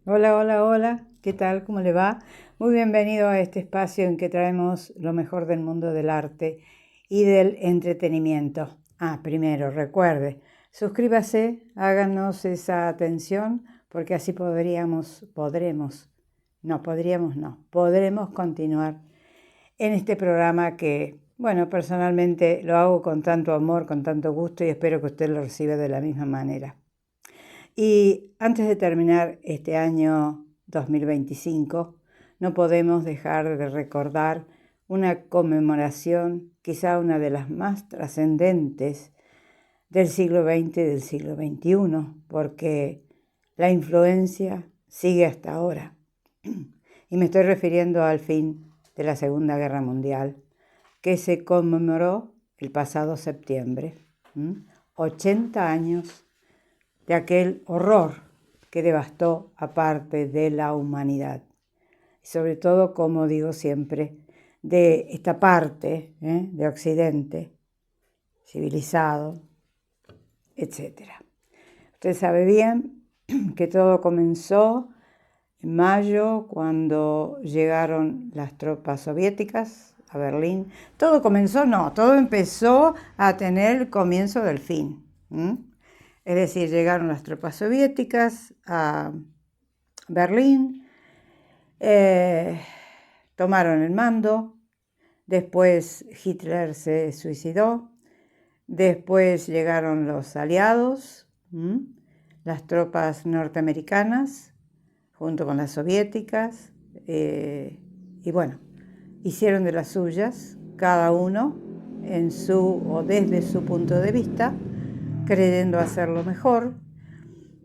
Hola, hola, hola, ¿qué tal? ¿Cómo le va? Muy bienvenido a este espacio en que traemos lo mejor del mundo del arte y del entretenimiento. Primero, recuerde, suscríbase, háganos esa atención, porque así podremos continuar en este programa que, bueno, personalmente lo hago con tanto amor, con tanto gusto y espero que usted lo reciba de la misma manera. Y antes de terminar este año 2025, no podemos dejar de recordar una conmemoración, quizá una de las más trascendentes del siglo XX y del siglo XXI, porque la influencia sigue hasta ahora. Y me estoy refiriendo al fin de la Segunda Guerra Mundial, que se conmemoró el pasado septiembre. 80 años de aquel horror que devastó a parte de la humanidad. Y sobre todo, como digo siempre, de esta parte de Occidente, civilizado, etc. Usted sabe bien que todo comenzó en mayo, cuando llegaron las tropas soviéticas a Berlín. Todo empezó a tener el comienzo del fin. Es decir, llegaron las tropas soviéticas a Berlín, tomaron el mando, después Hitler se suicidó, después llegaron los aliados, las tropas norteamericanas, junto con las soviéticas, y bueno, hicieron de las suyas, cada uno en su o desde su punto de vista, creyendo hacerlo mejor.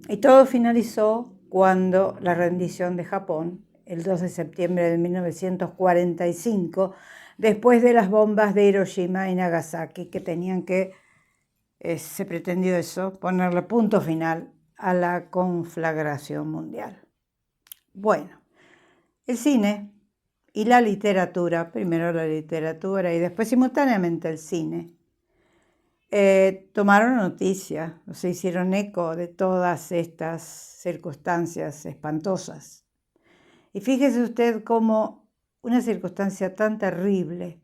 Y todo finalizó cuando la rendición de Japón, el 2 de septiembre de 1945, después de las bombas de Hiroshima y Nagasaki, que tenían que, se pretendió eso, ponerle punto final a la conflagración mundial. Bueno, el cine y la literatura, primero la literatura y después simultáneamente el cine, tomaron noticia, o se hicieron eco de todas estas circunstancias espantosas. Y fíjese usted cómo una circunstancia tan terrible,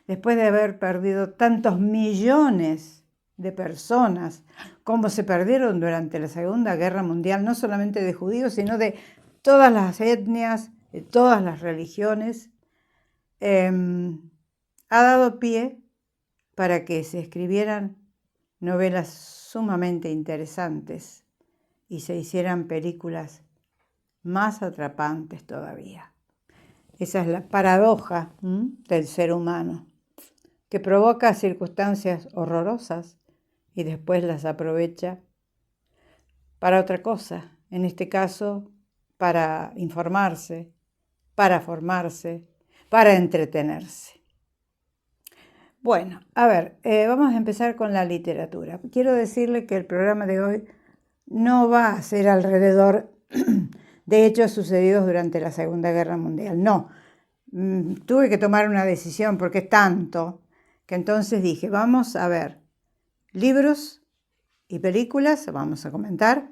después de haber perdido tantos millones de personas, como se perdieron durante la Segunda Guerra Mundial, no solamente de judíos, sino de todas las etnias, de todas las religiones, ha dado pie para que se escribieran novelas sumamente interesantes y se hicieran películas más atrapantes todavía. Esa es la paradoja del ser humano, que provoca circunstancias horrorosas y después las aprovecha para otra cosa, en este caso para informarse, para formarse, para entretenerse. Bueno, a ver, vamos a empezar con la literatura. Quiero decirle que el programa de hoy no va a ser alrededor de hechos sucedidos durante la Segunda Guerra Mundial. No, tuve que tomar una decisión porque es tanto que entonces dije, vamos a ver libros y películas, vamos a comentar,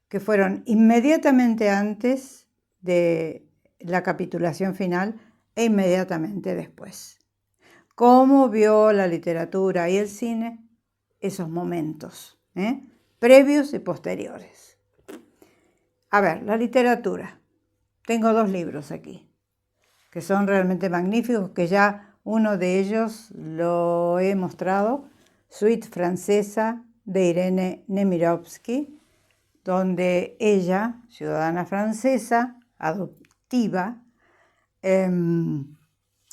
que fueron inmediatamente antes de la capitulación final e inmediatamente después. ¿Cómo vio la literatura y el cine esos momentos, previos y posteriores? A ver, la literatura. Tengo 2 libros aquí, que son realmente magníficos, que ya uno de ellos lo he mostrado, Suite francesa de Irene Nemirovsky, donde ella, ciudadana francesa, adoptiva,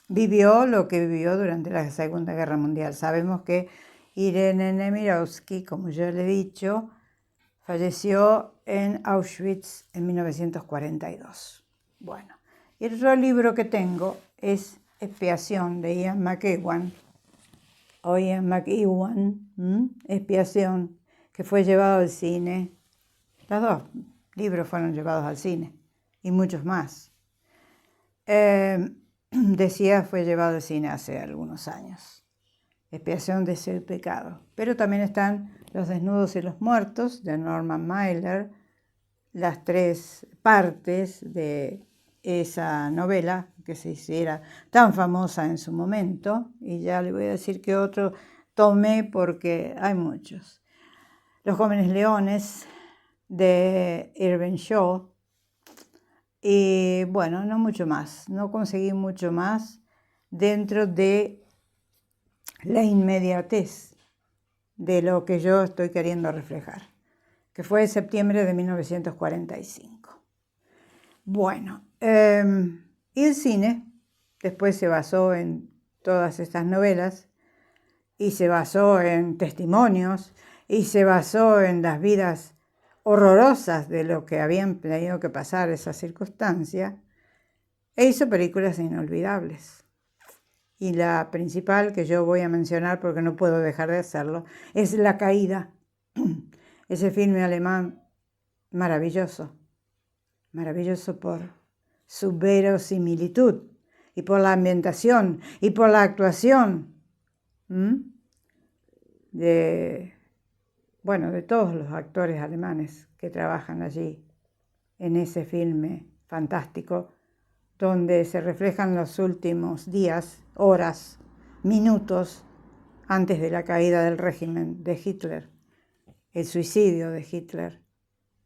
vivió lo que vivió durante la Segunda Guerra Mundial. Sabemos que Irene Nemirovsky, como yo le he dicho, falleció en Auschwitz en 1942. Bueno, y el otro libro que tengo es Expiación de Ian McEwan, Expiación, que fue llevado al cine. Los 2 libros fueron llevados al cine y muchos más. Decía, fue llevado al cine hace algunos años. Expiación de ese pecado. Pero también están Los desnudos y los muertos, de Norman Mailer, las 3 partes de esa novela que se hiciera tan famosa en su momento, y ya le voy a decir que otro tomé porque hay muchos. Los jóvenes leones de Irving Shaw, y bueno, no mucho más, no conseguí mucho más dentro de la inmediatez de lo que yo estoy queriendo reflejar, que fue septiembre de 1945. Bueno, y el cine después se basó en todas estas novelas y se basó en testimonios y se basó en las vidas horrorosas de lo que habían tenido que pasar esa circunstancia, e hizo películas inolvidables. Y la principal que yo voy a mencionar, porque no puedo dejar de hacerlo, es La Caída, ese filme alemán maravilloso, maravilloso por su verosimilitud y por la ambientación y por la actuación de todos los actores alemanes que trabajan allí en ese filme fantástico, donde se reflejan los últimos días, horas, minutos antes de la caída del régimen de Hitler, el suicidio de Hitler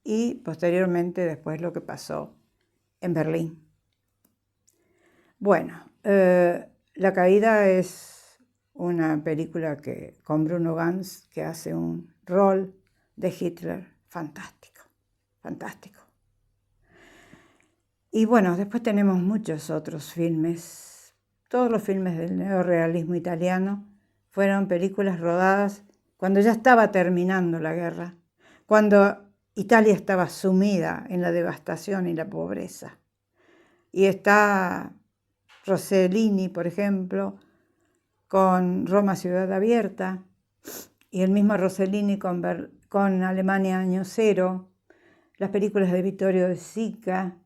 y posteriormente después lo que pasó en Berlín. Bueno, La Caída es una película con Bruno Ganz, que hace un rol de Hitler fantástico, fantástico. Y bueno, después tenemos muchos otros filmes. Todos los filmes del neorrealismo italiano fueron películas rodadas cuando ya estaba terminando la guerra, cuando Italia estaba sumida en la devastación y la pobreza. Y está Rossellini, por ejemplo, con Roma Ciudad Abierta, y el mismo Rossellini con Alemania Año Cero, las películas de Vittorio De Sica,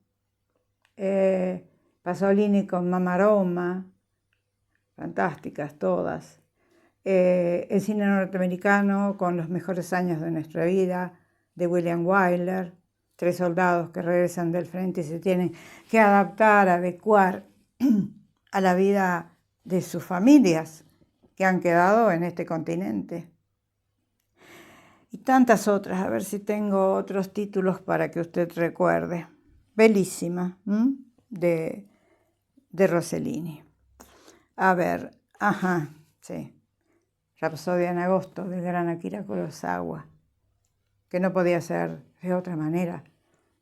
Pasolini con Mamma Roma, fantásticas todas. El cine norteamericano con Los mejores años de nuestra vida, de William Wyler, 3 soldados que regresan del frente y se tienen que adaptar, adecuar a la vida de sus familias que han quedado en este continente. Y tantas otras, a ver si tengo otros títulos para que usted recuerde. Bellísima, de Rossellini. A ver, sí. Rapsodia en agosto, del gran Akira Kurosawa, que no podía ser de otra manera,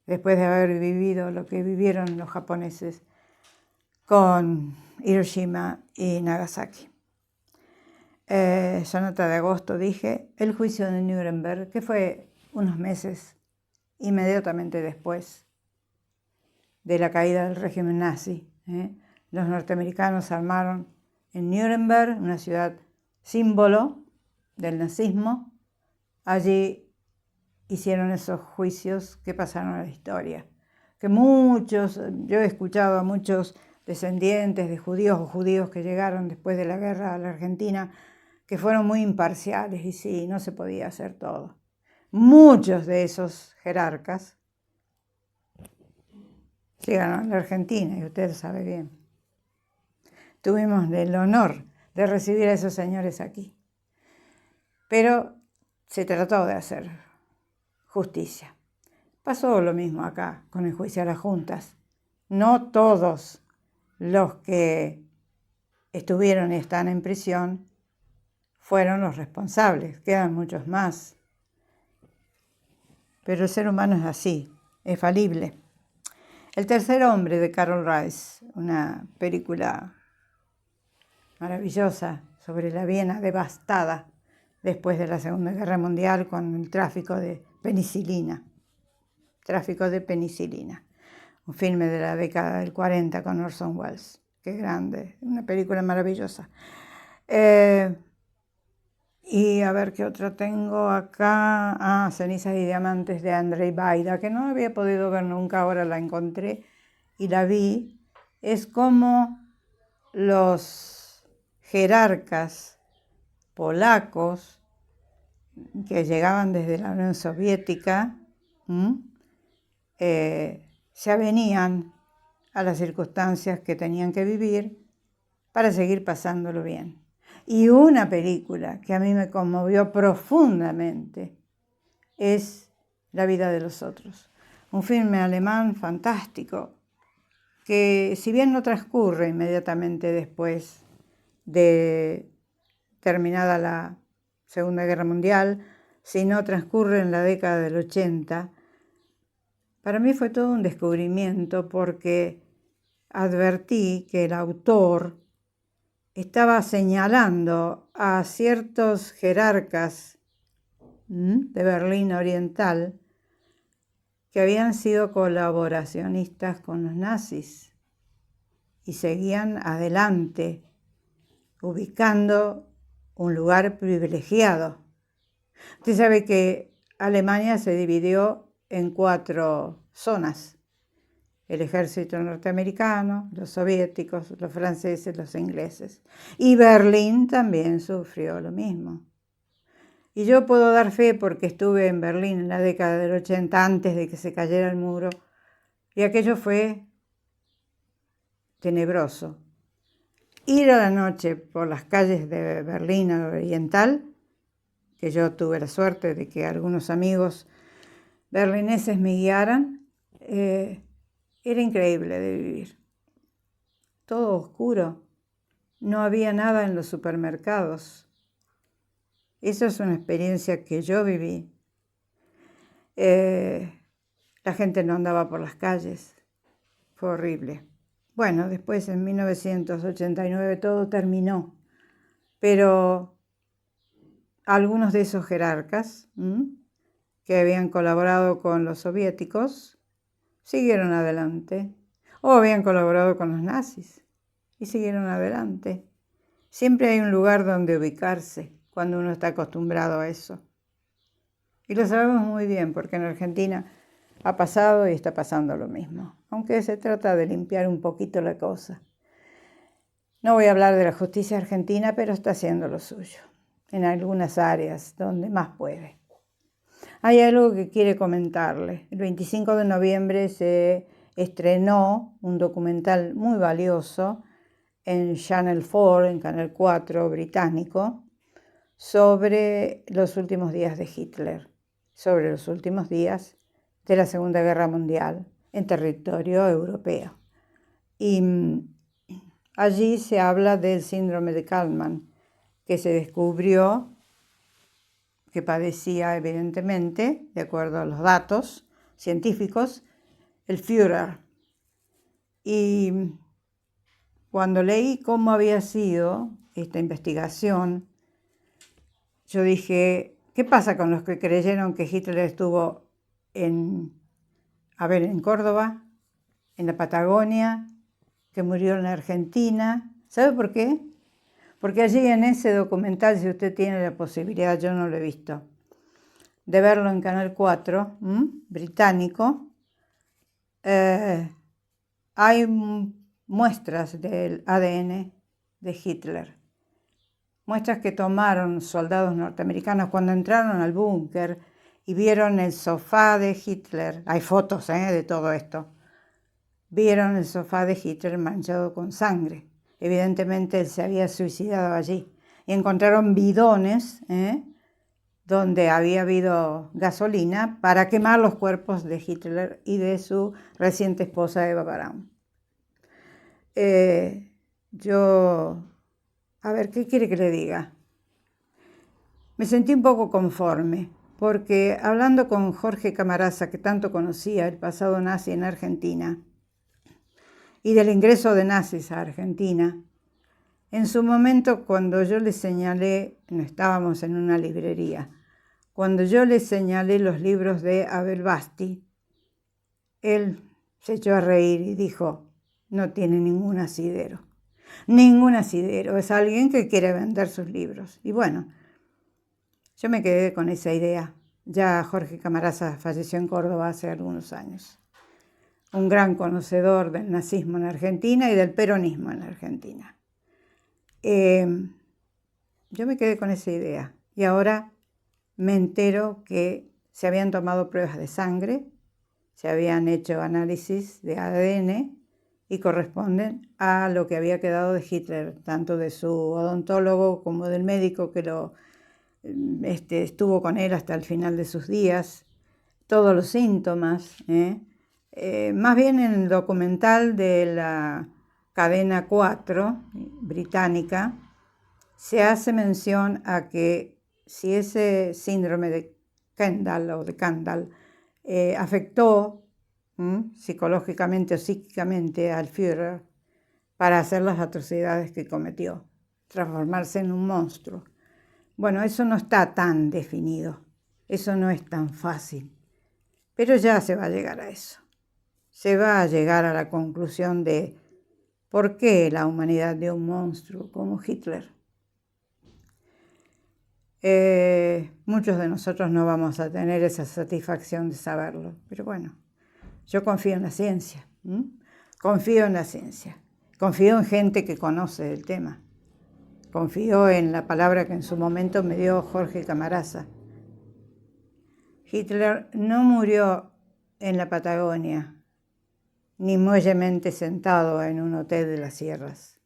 después de haber vivido lo que vivieron los japoneses con Hiroshima y Nagasaki. Sonata de agosto, dije. El juicio de Nuremberg, que fue unos meses inmediatamente después de la caída del régimen nazi. Los norteamericanos armaron en Nuremberg, una ciudad símbolo del nazismo. Allí hicieron esos juicios que pasaron a la historia. Que yo he escuchado a muchos descendientes de judíos o judíos que llegaron después de la guerra a la Argentina, que fueron muy imparciales, y sí, no se podía hacer todo. Muchos de esos jerarcas llegaron a la Argentina, y usted sabe bien. Tuvimos el honor de recibir a esos señores aquí. Pero se trató de hacer justicia. Pasó lo mismo acá con el juicio a las juntas. No todos los que estuvieron y están en prisión fueron los responsables, quedan muchos más. Pero el ser humano es así, es falible. El tercer hombre, de Carol Rice, una película maravillosa sobre la Viena devastada después de la Segunda Guerra Mundial con el tráfico de penicilina. Un filme de la década del 40 con Orson Welles. Qué grande, una película maravillosa. Y a ver qué otra tengo acá. Cenizas y diamantes de Andrzej Wajda, que no había podido ver nunca, ahora la encontré y la vi. Es como los jerarcas polacos que llegaban desde la Unión Soviética se avenían a las circunstancias que tenían que vivir para seguir pasándolo bien. Y una película que a mí me conmovió profundamente es La vida de los otros, un filme alemán fantástico que, si bien no transcurre inmediatamente después de terminada la Segunda Guerra Mundial, sino transcurre en la década del 80, para mí fue todo un descubrimiento porque advertí que el autor estaba señalando a ciertos jerarcas de Berlín Oriental que habían sido colaboracionistas con los nazis y seguían adelante, ubicando un lugar privilegiado. Usted sabe que Alemania se dividió en 4 zonas: el ejército norteamericano, los soviéticos, los franceses, los ingleses. Y Berlín también sufrió lo mismo. Y yo puedo dar fe porque estuve en Berlín en la década del 80, antes de que se cayera el muro, y aquello fue tenebroso. Ir a la noche por las calles de Berlín Oriental, que yo tuve la suerte de que algunos amigos berlineses me guiaran, era increíble de vivir. Todo oscuro, no había nada en los supermercados. Esa es una experiencia que yo viví. La gente no andaba por las calles, fue horrible. Bueno, después en 1989 todo terminó, pero algunos de esos jerarcas que habían colaborado con los soviéticos siguieron adelante, o habían colaborado con los nazis y siguieron adelante. Siempre hay un lugar donde ubicarse cuando uno está acostumbrado a eso. Y lo sabemos muy bien porque en Argentina ha pasado y está pasando lo mismo, aunque se trata de limpiar un poquito la cosa. No voy a hablar de la justicia argentina, pero está haciendo lo suyo en algunas áreas donde más puede. Hay algo que quiere comentarle. El 25 de noviembre se estrenó un documental muy valioso en Channel 4, en Canal 4 británico, sobre los últimos días de Hitler, sobre los últimos días de la Segunda Guerra Mundial en territorio europeo. Y allí se habla del síndrome de Kallmann, que se descubrió que padecía evidentemente, de acuerdo a los datos científicos, el Führer. Y cuando leí cómo había sido esta investigación, yo dije, ¿qué pasa con los que creyeron que Hitler estuvo en Córdoba, en la Patagonia, que murió en la Argentina? ¿Sabe por qué? Porque allí en ese documental, si usted tiene la posibilidad, yo no lo he visto, de verlo en Canal 4, británico, hay muestras del ADN de Hitler. Muestras que tomaron soldados norteamericanos cuando entraron al búnker y vieron el sofá de Hitler. Hay fotos de todo esto. Vieron el sofá de Hitler manchado con sangre. Evidentemente él se había suicidado allí. Y encontraron bidones donde había habido gasolina para quemar los cuerpos de Hitler y de su reciente esposa Eva Braun. A ver, ¿qué quiere que le diga? Me sentí un poco conforme, porque hablando con Jorge Camarasa, que tanto conocía el pasado nazi en Argentina, y del ingreso de nazis a Argentina, en su momento cuando yo le señalé, no estábamos en una librería, cuando yo le señalé los libros de Abel Basti, él se echó a reír y dijo, no tiene ningún asidero. Ningún asidero, es alguien que quiere vender sus libros. Y bueno, yo me quedé con esa idea. Ya Jorge Camarasa falleció en Córdoba hace algunos años. Un gran conocedor del nazismo en Argentina y del peronismo en Argentina. Yo me quedé con esa idea y ahora me entero que se habían tomado pruebas de sangre se habían hecho análisis de ADN y corresponden a lo que había quedado de Hitler, tanto de su odontólogo como del médico que estuvo con él hasta el final de sus días, todos los síntomas. Más bien en el documental de la cadena 4 británica se hace mención a que si ese síndrome de Kendall afectó psicológicamente o psíquicamente al Führer para hacer las atrocidades que cometió, transformarse en un monstruo. Bueno, eso no está tan definido, eso no es tan fácil, pero ya se va a llegar a eso. Se va a llegar a la conclusión de por qué la humanidad dio un monstruo como Hitler. Muchos de nosotros no vamos a tener esa satisfacción de saberlo, pero bueno, yo confío en la ciencia, confío en la ciencia, confío en gente que conoce el tema, confío en la palabra que en su momento me dio Jorge Camarasa. Hitler no murió en la Patagonia, ni muellemente sentado en un hotel de las sierras.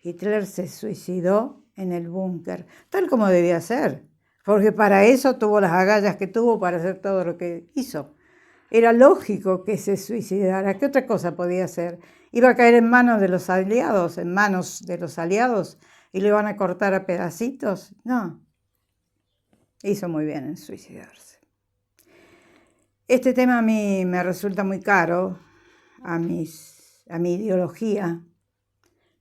Hitler se suicidó en el búnker, tal como debía ser, porque para eso tuvo las agallas que tuvo para hacer todo lo que hizo. Era lógico que se suicidara. ¿Qué otra cosa podía hacer? ¿Iba a caer en manos de los aliados, y le iban a cortar a pedacitos? No. Hizo muy bien en suicidarse. Este tema a mí me resulta muy caro, a mi ideología,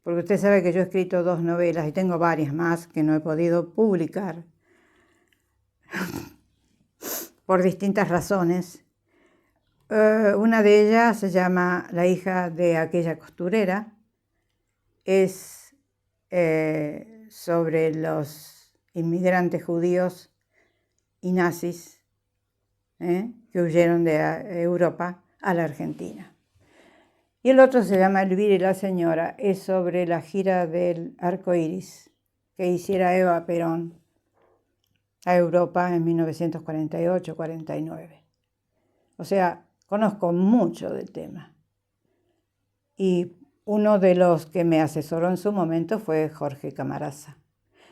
porque usted sabe que yo he escrito 2 novelas y tengo varias más que no he podido publicar por distintas razones. Una de ellas se llama La hija de aquella costurera. Es sobre los inmigrantes judíos y nazis que huyeron de Europa a la Argentina. Y el otro se llama Elvira y la señora, es sobre la gira del arco iris que hiciera Eva Perón a Europa en 1948-49. O sea, conozco mucho del tema. Y uno de los que me asesoró en su momento fue Jorge Camarasa,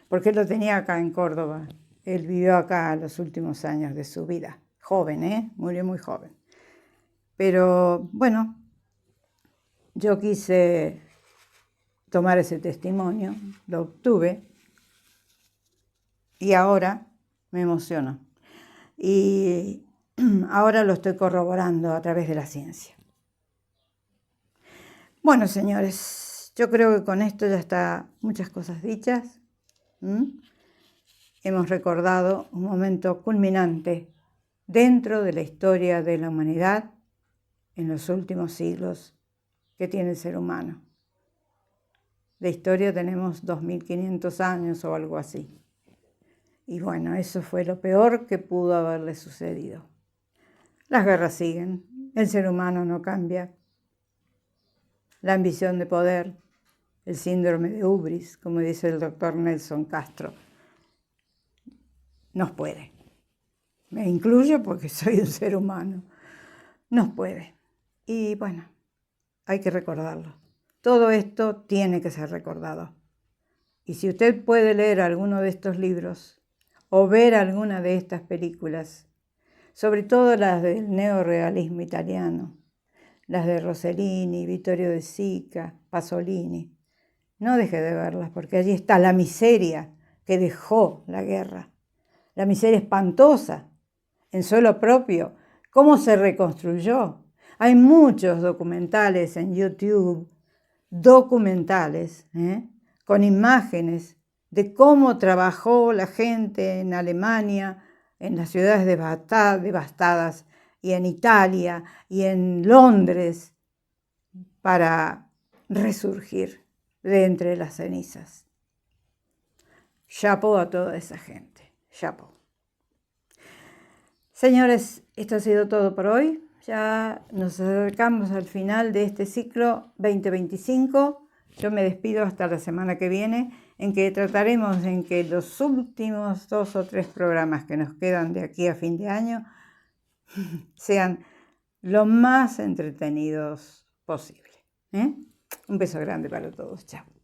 porque él lo tenía acá en Córdoba. Él vivió acá los últimos años de su vida. Joven, murió muy joven. Pero bueno, yo quise tomar ese testimonio, lo obtuve y ahora me emociono. Y ahora lo estoy corroborando a través de la ciencia. Bueno, señores, yo creo que con esto ya está muchas cosas dichas. Hemos recordado un momento culminante dentro de la historia de la humanidad en los últimos siglos que tiene el ser humano. De historia tenemos 2500 años o algo así. Y bueno, eso fue lo peor que pudo haberle sucedido. Las guerras siguen, el ser humano no cambia. La ambición de poder, el síndrome de hubris, como dice el doctor Nelson Castro, nos puede. Me incluyo porque soy un ser humano. Nos puede. Y bueno, hay que recordarlo. Todo esto tiene que ser recordado. Y si usted puede leer alguno de estos libros o ver alguna de estas películas, sobre todo las del neorrealismo italiano, las de Rossellini, Vittorio De Sica, Pasolini, no deje de verlas porque allí está la miseria que dejó la guerra, la miseria espantosa en suelo propio, cómo se reconstruyó. Hay muchos documentales en YouTube, con imágenes de cómo trabajó la gente en Alemania, en las ciudades devastadas, y en Italia, y en Londres, para resurgir de entre las cenizas. Chapeau a toda esa gente, chapeau. Señores, esto ha sido todo por hoy. Ya nos acercamos al final de este ciclo 2025. Yo me despido hasta la semana que viene, en que trataremos en que los últimos 2 o 3 programas que nos quedan de aquí a fin de año sean lo más entretenidos posible. Un beso grande para todos. Chao.